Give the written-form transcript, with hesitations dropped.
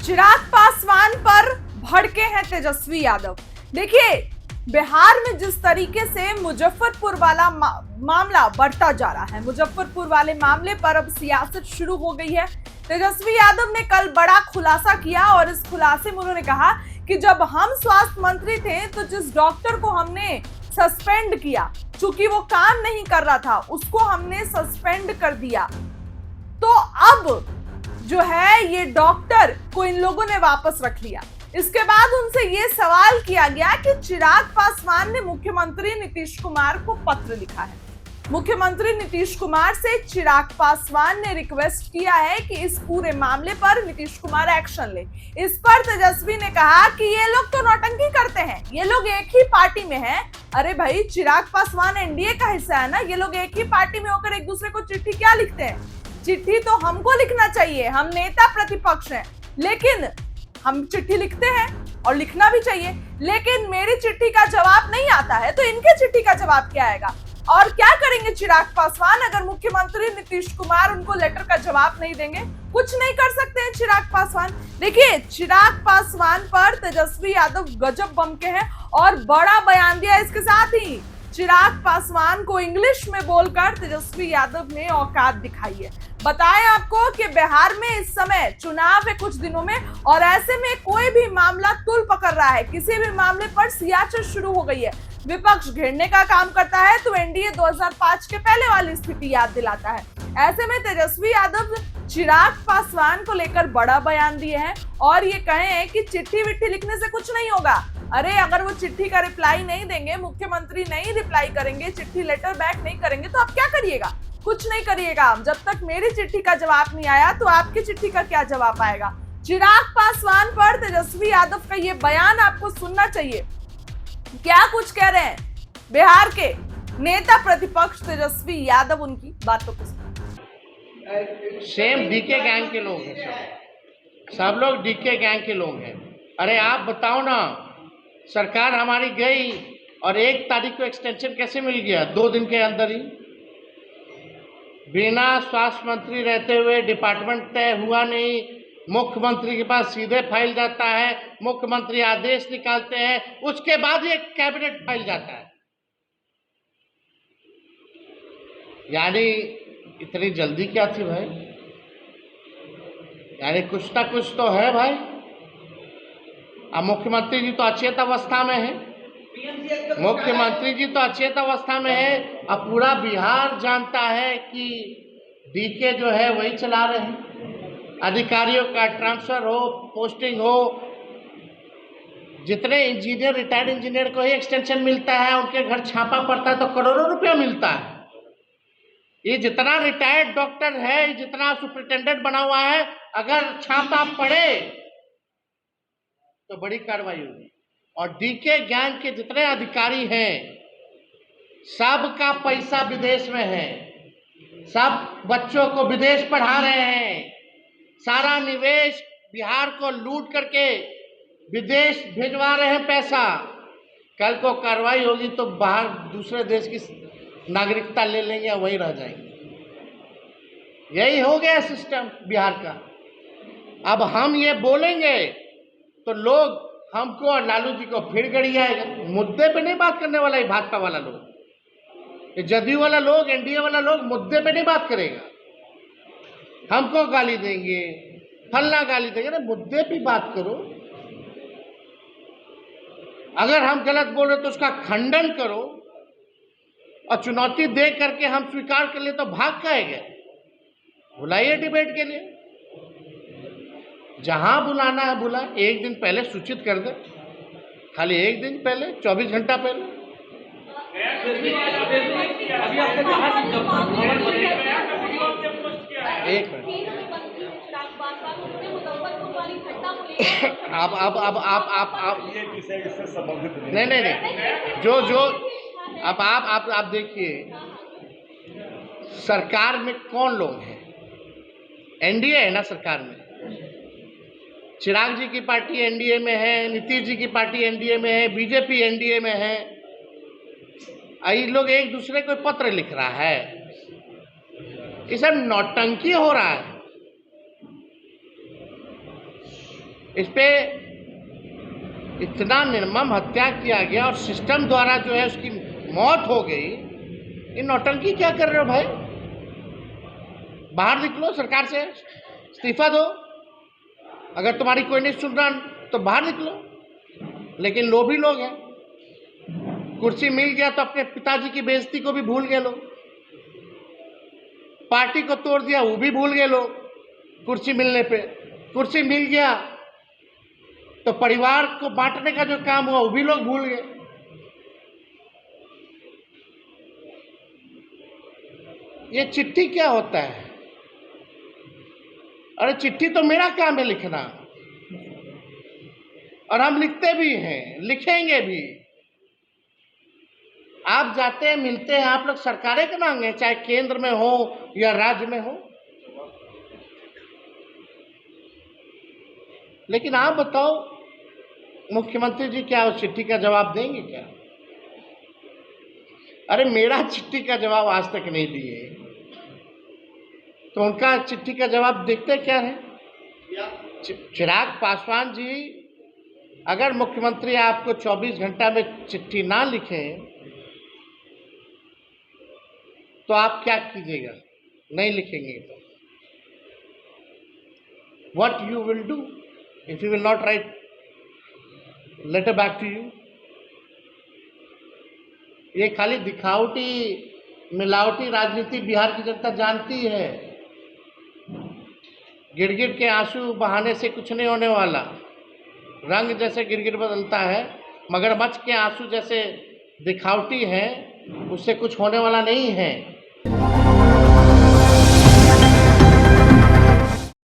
चिराग पासवान पर भड़के हैं तेजस्वी यादव। देखिए, बिहार में जिस तरीके से मुजफ्फरपुर वाला मामला बढ़ता जा रहा है, मुजफ्फरपुर वाले मामले पर अब सियासत शुरू हो गई है। तेजस्वी यादव ने कल बड़ा खुलासा किया और इस खुलासे में उन्होंने कहा कि जब हम स्वास्थ्य मंत्री थे तो जिस डॉक्टर को हमने सस्पेंड किया, चूंकि वो काम नहीं कर रहा था, उसको हमने सस्पेंड कर दिया, तो अब जो है ये डॉक्टर को इन लोगों ने वापस रख लिया। इसके बाद उनसे ये सवाल किया गया कि चिराग पासवान ने मुख्यमंत्री नीतीश कुमार को पत्र लिखा है। मुख्यमंत्री नीतीश कुमार से चिराग पासवान ने रिक्वेस्ट किया है कि इस पूरे मामले पर नीतीश कुमार एक्शन ले। इस पर तेजस्वी ने कहा कि ये लोग तो नौटंकी करते हैं, ये लोग एक ही पार्टी में हैं। अरे भाई, चिराग पासवान एनडीए का हिस्सा है ना, ये लोग एक ही पार्टी में होकर एक दूसरे को चिट्ठी क्या लिखते हैं? चिट्ठी तो हमको लिखना चाहिए, हम नेता प्रतिपक्ष हैं, लेकिन हम चिट्ठी लिखते हैं और लिखना भी चाहिए, लेकिन मेरी चिट्ठी का जवाब नहीं आता है तो इनके चिट्ठी का जवाब क्या आएगा? और क्या करेंगे चिराग पासवान अगर मुख्यमंत्री नीतीश कुमार उनको लेटर का जवाब नहीं देंगे? कुछ नहीं कर सकते हैं चिराग पासवान। देखिए, चिराग पासवान पर तेजस्वी यादव गजब बम के हैं और बड़ा बयान दिया। इसके साथ ही चिराग पासवान को इंग्लिश में बोलकर तेजस्वी यादव ने औकात दिखाई है। बताएं आपको कि बिहार में इस समय चुनाव है कुछ दिनों में, और ऐसे में कोई भी मामला तुल पकड़ रहा है, किसी भी मामले पर सियासत शुरू हो गई है। विपक्ष घेरने का काम करता है तो एनडीए 2005 के पहले वाली स्थिति याद दिलाता है। ऐसे में तेजस्वी यादव चिराग पासवान को लेकर बड़ा बयान दिए हैं और ये कहे हैं कि चिट्ठी विट्ठी लिखने से कुछ नहीं होगा। अरे, अगर वो चिट्ठी का रिप्लाई नहीं देंगे, मुख्यमंत्री नहीं रिप्लाई करेंगे, चिट्ठी लेटर बैक नहीं करेंगे, तो आप क्या करिएगा? कुछ नहीं करिएगा। जब तक मेरी चिट्ठी का जवाब नहीं आया तो आपकी चिट्ठी का क्या जवाब आएगा? चिराग पासवान पर तेजस्वी यादव का ये बयान आपको सुनना चाहिए। क्या कुछ कह रहे हैं बिहार के नेता प्रतिपक्ष तेजस्वी यादव, उनकी बातों को। सेम डीके गैंग के लोग हैं, सब लोग डीके गैंग के लोग हैं। अरे आप बताओ ना, सरकार हमारी गई और 1 तारीख को एक्सटेंशन कैसे मिल गया? 2 दिन के अंदर ही, बिना स्वास्थ्य मंत्री रहते हुए डिपार्टमेंट तय हुआ नहीं, मुख्यमंत्री के पास सीधे फाइल जाता है, मुख्यमंत्री आदेश निकालते हैं, उसके बाद ये कैबिनेट फाइल जाता है। यानी इतनी जल्दी क्या थी भाई? यानी कुछ ना कुछ तो है भाई। अब मुख्यमंत्री जी तो अचेत अवस्था में है, मुख्यमंत्री जी तो अचेत अवस्था में है। अब पूरा बिहार जानता है कि डीके जो है वही चला रहे हैं। अधिकारियों का ट्रांसफर हो, पोस्टिंग हो, जितने इंजीनियर, रिटायर्ड इंजीनियर को ही एक्सटेंशन मिलता है, उनके घर छापा पड़ता है तो करोड़ों रुपया मिलता है। ये जितना रिटायर्ड डॉक्टर है, जितना सुपरिटेंडेंट बना हुआ है, अगर छापा पड़े तो बड़ी कार्रवाई होगी। और डीके गैंग के जितने अधिकारी हैं, सबका पैसा विदेश में है, सब बच्चों को विदेश पढ़ा रहे हैं, सारा निवेश बिहार को लूट करके विदेश भिजवा रहे हैं पैसा। कल को कार्रवाई होगी तो बाहर दूसरे देश की नागरिकता ले लेंगे या वहीं रह जाएंगे। यही हो गया सिस्टम बिहार का। अब हम ये बोलेंगे तो लोग हमको और लालू जी को फिर गड़ी आएगा। मुद्दे पे नहीं बात करने वाला है भाजपा वाला लोग, जदयू वाला लोग, एनडीए वाला लोग मुद्दे पे नहीं बात करेगा। हमको गाली देंगे, फलना गाली देंगे, ना मुद्दे पे बात करो। अगर हम गलत बोल रहे तो उसका खंडन करो और चुनौती दे करके हम स्वीकार कर ले तो भाग खाएंगे। बुलाइए डिबेट के लिए, जहां बुलाना है बुला। 1 दिन पहले सूचित कर दे, खाली 1 दिन पहले, 24 घंटा पहले। एक मिनट, आप ये विषय इससे संबंधित नहीं, जो अब आप देखिए, सरकार में कौन लोग हैं? एनडीए है ना सरकार में। चिराग जी की पार्टी एनडीए में है, नीतीश जी की पार्टी एनडीए में है, बीजेपी एनडीए में है। ये लोग एक दूसरे को पत्र लिख रहा है, ये सब नौटंकी हो रहा है। इस पे इतना निर्मम हत्या किया गया और सिस्टम द्वारा जो है उसकी मौत हो गई। ये नौटंकी क्या कर रहे हो भाई? बाहर निकलो, सरकार से इस्तीफा दो। अगर तुम्हारी कोई नहीं सुन रहा तो बाहर निकलो। लेकिन लोभी लोग हैं, कुर्सी मिल गया तो अपने पिताजी की बेइज्जती को भी भूल गए लोग, पार्टी को तोड़ दिया वो भी भूल गए लोग। कुर्सी मिलने पे, कुर्सी मिल गया तो परिवार को बांटने का जो काम हुआ वो भी लोग भूल गए। ये चिट्ठी क्या होता है? अरे चिट्ठी तो मेरा काम है लिखना, और हम लिखते भी हैं, लिखेंगे भी। आप जाते हैं, मिलते हैं, आप लोग सरकारें के मांगे, चाहे केंद्र में हो या राज्य में हो। लेकिन आप बताओ मुख्यमंत्री जी क्या उस चिट्ठी का जवाब देंगे क्या? अरे मेरा चिट्ठी का जवाब आज तक नहीं दिए, तो उनका चिट्ठी का जवाब देखते क्या है? चिराग पासवान जी, अगर मुख्यमंत्री आपको 24 घंटा में चिट्ठी ना लिखे तो आप क्या कीजिएगा? नहीं लिखेंगे तो what you will do if you will not write letter back to you? ये खाली दिखावटी मिलावटी राजनीति बिहार की जनता जानती है। गिड़गिड़ के आंसू बहाने से कुछ नहीं होने वाला। रंग जैसे गिड़गिड़ बदलता है, मगरमच्छ के आंसू जैसे दिखावटी है, उससे कुछ होने वाला नहीं है।